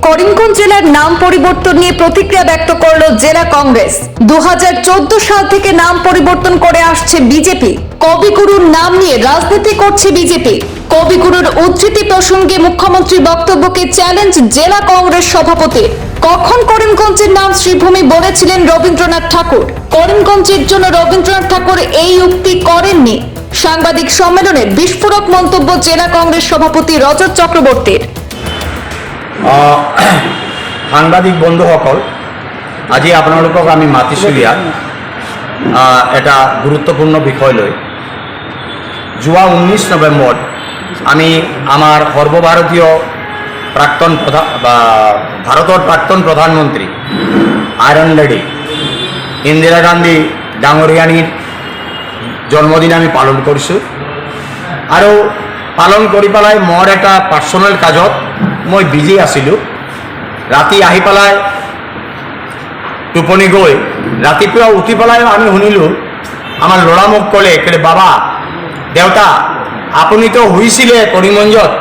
করিমগঞ্জ জেলার নাম পরিবর্তন নিয়ে প্রতিক্রিয়া ব্যক্ত করল জেলা কংগ্রেস। 2014 সাল থেকে নাম পরিবর্তন করে আসছে বিজেপি। কবিগুরুর নাম নিয়ে রাজনীতি করছে বিজেপি। কবিগুরুর উদ্ধৃতি প্রসঙ্গে মুখ্যমন্ত্রীর বক্তব্যকে চ্যালেঞ্জ জেলা কংগ্রেস সভাপতির। কখন করিমগঞ্জের নাম শ্রীভূমি বলেছিলেন রবীন্দ্রনাথ ঠাকুর? করিমগঞ্জের জন্য রবীন্দ্রনাথ ঠাকুর এই উক্তি করেননি। সাংবাদিক সম্মেলনে বিস্ফোরক মন্তব্য জেলা কংগ্রেস সভাপতি রজত চক্রবর্তীর। সাংবাদিক বন্ধুসকল, আজি আপোনালোকক আমি মাতিছোঁ ইয়াত এটা গুৰুত্বপূৰ্ণ বিষয় লৈ। যোৱা 19 নৱেম্বৰত আমি আমাৰ সৰ্বভাৰতীয় ভাৰতৰ প্ৰাক্তন প্ৰধানমন্ত্ৰী আইৰণ লেডি ইন্দিৰা গান্ধী ডাঙৰীয়ানীৰ জন্মদিন আমি পালন কৰিছোঁ। আৰু পালন কৰি পেলাই মোৰ এটা পাৰ্চনেল কাজত মই বিজি আছিলোঁ। ৰাতি আহি পেলাই টোপনি গৈ ৰাতিপুৱা উঠি পেলাই আমি শুনিলোঁ, আমাৰ ল'ৰা মোক ক'লে, বাবা দেউতা আপুনিতো শুইছিলে কৰিমগঞ্জত,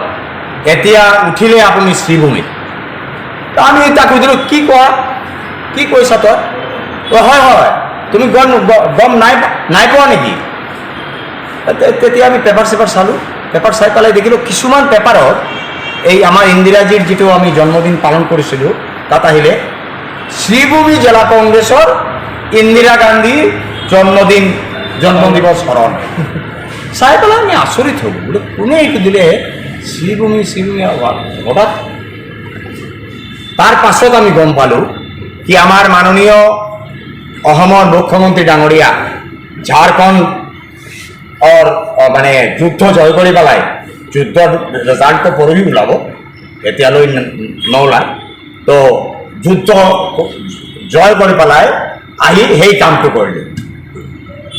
এতিয়া উঠিলে আপুনি শ্ৰীভূমিত। তো আমি তাক সুধিলোঁ, কি কৈছা তই? হয় হয়, তুমি গম নাই পোৱা নেকি? তেতিয়া আমি পেপাৰ চালোঁ। পেপাৰ চাই পেলাই দেখিলোঁ কিছুমান পেপাৰত এই আমাৰ ইন্দিৰাজীৰ যিটো আমি জন্মদিন পালন কৰিছিলোঁ তাত আহিলে শ্ৰীভূমি জিলা কংগ্ৰেছৰ ইন্দিৰা গান্ধী জন্ম দিৱস স্মৰণ। চাই পেলাই আমি আচৰিত হলোঁ, বোলে কোনে এইটো দিলে? শ্ৰীভূমি হঠাৎ। তাৰ পাছত আমি গম পালোঁ কি আমাৰ মাননীয় অসমৰ মুখ্যমন্ত্ৰী ডাঙৰীয়া ঝাৰখণ্ডৰ মানে যুদ্ধ জয় কৰি পেলাই, যুদ্ধৰ ৰেজাল্টটো পৰহি ওলাব, এতিয়ালৈ নোলায়। তো যুদ্ধ জয় কৰি পেলাই আহি সেই কামটো কৰিলে।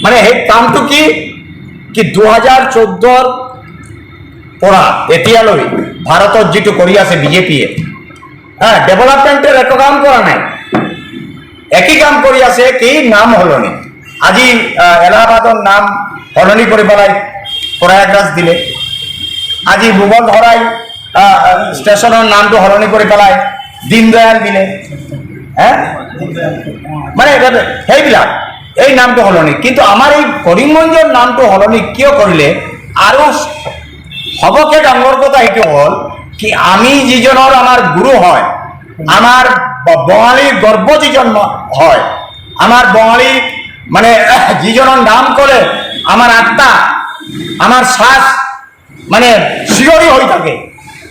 মানে সেই কামটো কি 2014 পৰা এতিয়ালৈ ভাৰতত যিটো কৰি আছে বিজেপিয়ে, ডেভেলপমেণ্টেৰ একো কাম কৰা নাই, একই কাম কৰি আছে কি নাম সলনি। আজি এলাহাবাদৰ নাম সলনি কৰি পেলাই প্ৰয়াগৰাজ দিলে। আজি মোগল ধৰাই ষ্টেচনৰ নামটো সলনি কৰি পেলাই দীনদয়াল দিলে। মানে সেইবিলাক এই নামটো সলনি। কিন্তু আমাৰ এই কৰিমগঞ্জৰ নামটো সলনি কিয় কৰিলে? আৰু সবকে ডাঙৰ কথা এইটো হ'ল কি আমি যিজনৰ আমাৰ গুৰু হয়, আমাৰ বঙালীৰ গৰ্ব যিজন হয়, আমাৰ বঙালী মানে যিজনৰ নাম ক'লে আমাৰ আত্মা, আমাৰ শ্বাস মানে চিঞৰি হৈ থাকে,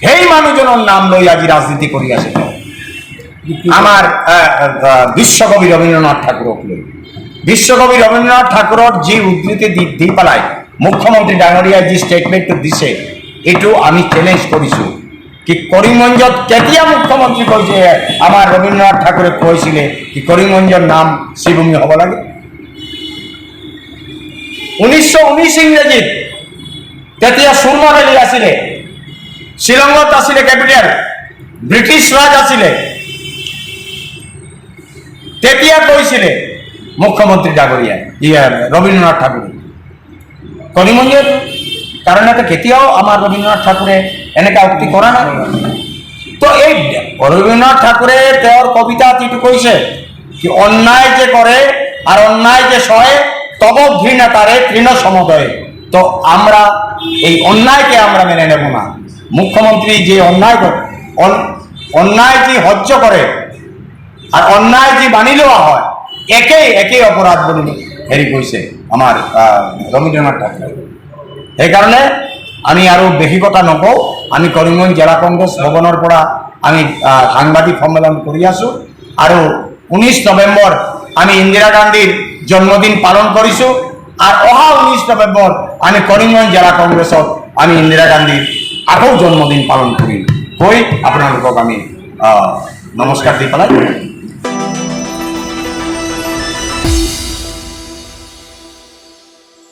সেই মানুহজনৰ নাম লৈ আজি ৰাজনীতি কৰি আছে আমাৰ বিশ্বকবি ৰবীন্দ্ৰনাথ ঠাকুৰক লৈ। বিশ্বকবি ৰবীন্দ্ৰনাথ ঠাকুৰৰ যি উদ্ধৃতি দি পেলাই মুখ্যমন্ত্ৰী ডাঙৰীয়াই যি ষ্টেটমেণ্টটো দিছে, এইটো আমি চেলেঞ্জ কৰিছোঁ কি কৰিমগঞ্জত কেতিয়া মুখ্যমন্ত্ৰী কৈছে আমাৰ ৰবীন্দ্ৰনাথ ঠাকুৰে কৈছিলে কি কৰিমগঞ্জৰ নাম শ্ৰীভূমি হ'ব লাগে? 1919 ইংৰাজীত তেতিয়া সুৰমা ভেলী আছিলে, শ্বিলঙত আছিলে কেপিটেল, ব্ৰিটিছ ৰাজ আছিলে, তেতিয়া কৈছিলে মুখ্যমন্ত্ৰী ডাঙৰীয়াই ৰবীন্দ্ৰনাথ ঠাকুৰে। কৰিমগঞ্জৰ কাৰণে কেতিয়াও আমাৰ ৰবীন্দ্ৰনাথ ঠাকুৰে এনেকুৱা উক্তি কৰা নাই। তো এই ৰবীন্দ্ৰনাথ ঠাকুৰে তেওঁৰ কবিতাত এইটো কৈছে কি অন্যায় যে কৰে আর অন্যায় যে সহে তব ঘৃণা তারে তৃণ সমদয়ে। তো আমরা এই অন্যায়কে আমরা মেনে নেব না। মুখ্যমন্ত্রী যে অন্যায় যে সহ্য করে আর অন্যায় যে মানি লওয়া হয়, একেই অপরাধ বলে হেৰি কৈছে আমাৰ ৰবীন্দ্ৰনাথ ঠাকুৰে। সেইকাৰণে আমি আৰু বেশি কথা নকওঁ। আমি কৰিমগঞ্জ জিলা কংগ্ৰেছ ভৱনৰ পৰা আমি সাংবাদিক সন্মিলন কৰি আছোঁ আৰু 19 নৱেম্বৰ আমি ইন্দিৰা গান্ধীৰ জন্মদিন পালন কৰিছোঁ। আর অহা 19 নৱেম্বৰ আমি কৰিমগঞ্জ জিলা কংগ্ৰেছত আমি ইন্দিৰা গান্ধীৰ আকৌ জন্মদিন পালন কৰিম কৈ আপোনালোকক আমি নমস্কাৰ দি পেলাই